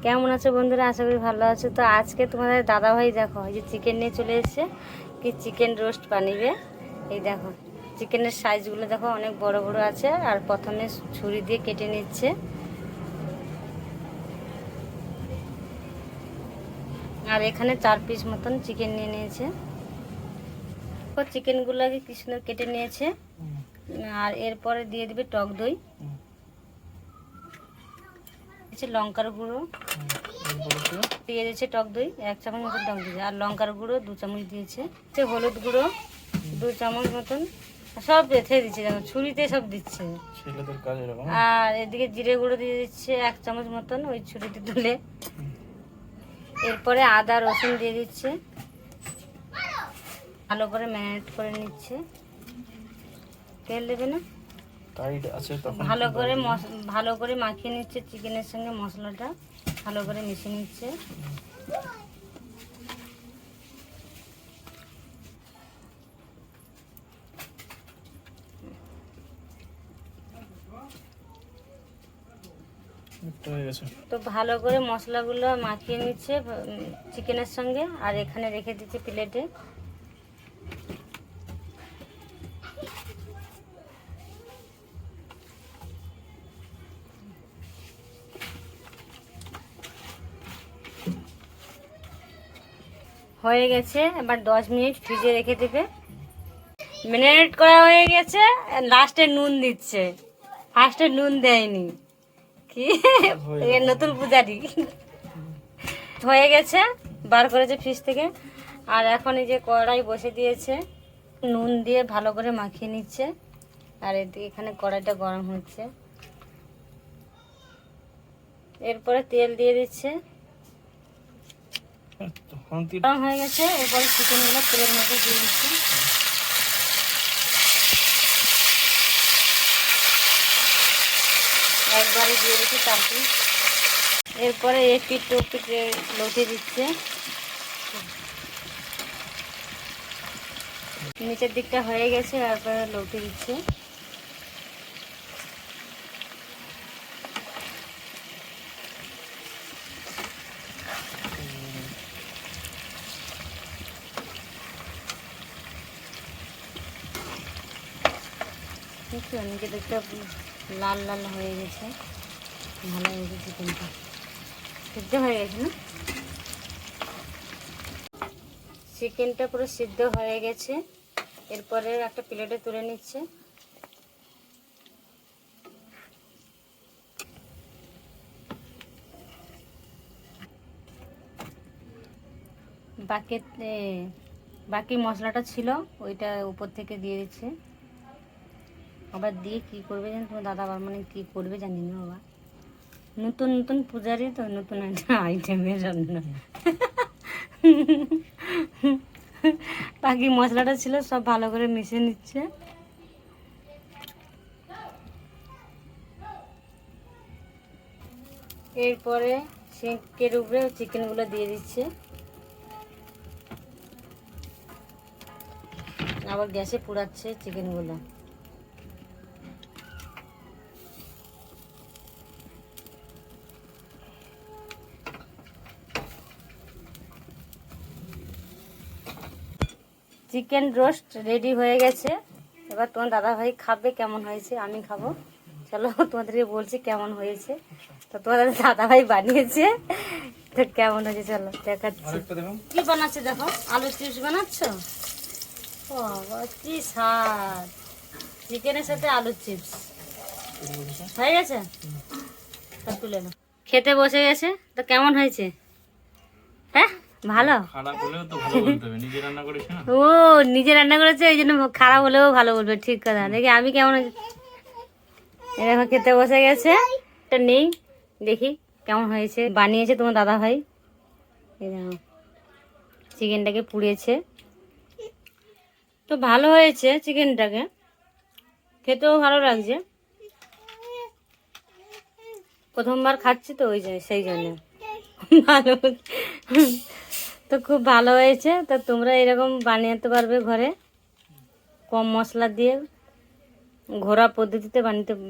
কেমন আছো বন্ধুরা? আশা করি ভালো আছো। তো আজকে তোমাদের দাদাভাই দেখো এই যে চিকেন নিয়ে চলে এসেছে, কি চিকেন রোস্ট বানিয়ে। এই দেখো চিকেনের সাইজগুলো দেখো অনেক বড় বড় আছে, আর প্রথমে ছুরি দিয়ে কেটে নিচ্ছে। আর এখানে 4 পিস মতন চিকেন নিয়ে নিয়েছে। চিকেনগুলোকে কি সুন্দর কেটে নিয়েছে। আর এরপরে দিয়ে দিবে টক দই, লঙ্কার গুঁড়ো দিয়ে দিয়েছে, টক দই 1 চামচ মতন টক দিয়েছে, আর লঙ্কার গুঁড়ো 2 চামচ দিয়েছে, হলুদ গুঁড়ো 2 চামচ মতন, সব বেঁধে দিচ্ছে যেমন ছুরিতে সব দিচ্ছে। আর এদিকে জিরে গুঁড়ো দিয়ে দিচ্ছে 1 চামচ মতন, ওই ছুরিতে তুলে। এরপরে আদা রসুন দিয়ে দিচ্ছে, ভালো করে ম্যারিনেট করে নিচ্ছে। তেল দেবে না, ভালো করে মাখিয়ে নিচ্ছে চিকেনের সঙ্গে মশলাটা, ভালো করে মিশিয়ে নিচ্ছে। তো ভালো করে মশলাগুলো মাখিয়ে নিচ্ছে চিকেনের সঙ্গে, আর এখানে রেখে দিচ্ছে প্লেটে। হয়ে গেছে, এবার 10 মিনিট ফ্রিজে রেখে দেবে। ম্যারিনেট করা হয়ে গেছে, লাস্টে নুন দিচ্ছে, ফার্স্টে নুন দেয়নি কি নতুন পূজারি। হয়ে গেছে, বার করেছে ফ্রিজ থেকে। আর এখন এই যে কড়াই বসে দিয়েছে, নুন দিয়ে ভালো করে মাখিয়ে নিচ্ছে। আর এদিকে এখানে কড়াইটা গরম হচ্ছে, এরপরে তেল দিয়ে দিচ্ছে। গরম হয়ে গেছে, এরপরে চিকেনগুলো তেলের মধ্যে দিয়ে দিচ্ছে। একবারে দিয়ে দিচ্ছে 4 পিস। এরপরে এক পিঠ টু পিঠ লটে দিচ্ছে, নিচের দিকটা হয়ে গেছে, তারপরে লটে দিচ্ছে। নিচের দিকটা লাল লাল হয়ে গেছে, ভালো হয়ে গেছে চিকেনটা, সিদ্ধ হয়ে গেছে না? চিকেনটা পুরো সিদ্ধ হয়ে গেছে। এরপরে একটা প্লেটে তুলে নিচ্ছে। বাকি মশলাটা ছিল ওইটা উপর থেকে দিয়ে দিচ্ছে। আবার দিয়ে কি করবে জানি তোমার দাদা, আবার মানে কি করবে জানি না বাবা। নতুন নতুন পূজারি তো, নতুন একটা আইটেমের রান্না। বাকি মশলাটা ছিল সব ভালো করে মিশিয়ে নিচ্ছে। এরপরে সিঙ্কের উপরে চিকেনগুলো দিয়ে দিচ্ছে, আবার গ্যাসে পোড়াচ্ছে চিকেনগুলো। চিকেন রোস্ট রেডি হয়ে গেছে। এবার তোমার দাদাভাই খাবে, কেমন হয়েছে। আমি খাবো, চলো তোমাদেরকে বলছি কেমন হয়েছে। তো তোমাদের দাদাভাই বানিয়েছে, তো কেমন হয়েছে চলো দেখাচ্ছি। কি বানাচ্ছে দেখো, আলু চিপস বানাচ্ছ। ও বাবা, কি স্বাদ, চিকেনের সাথে আলু চিপস হয়ে গেছে। তা তুলে নাও, খেতে বসে গেছে। তো কেমন হয়েছে? হ্যাঁ ভালো। ও নিজে রান্না করেছে, এই জন্য খারাপ হলেও ভালো বলবে। ঠিক কথা। দেখি আমি কেমন এরকম খেতে বসে গেছে। এটা নেই, দেখি কেমন হয়েছে। বানিয়েছে তোমার দাদা ভাই, চিকেনটাকে পুড়িয়েছে। তো ভালো হয়েছে, চিকেনটাকে খেতেও ভালো লাগছে। প্রথমবার খাচ্ছি তো ওই সেই জন্য ভালো। তো খুব ভালো হয়েছে। তো তোমরা এরকম বানাতে পারবে ঘরে, কম মশলা দিয়ে ঘরোয়া পদ্ধতিতে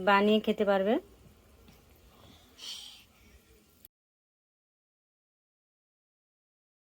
বানিয়ে খেতে পারবে।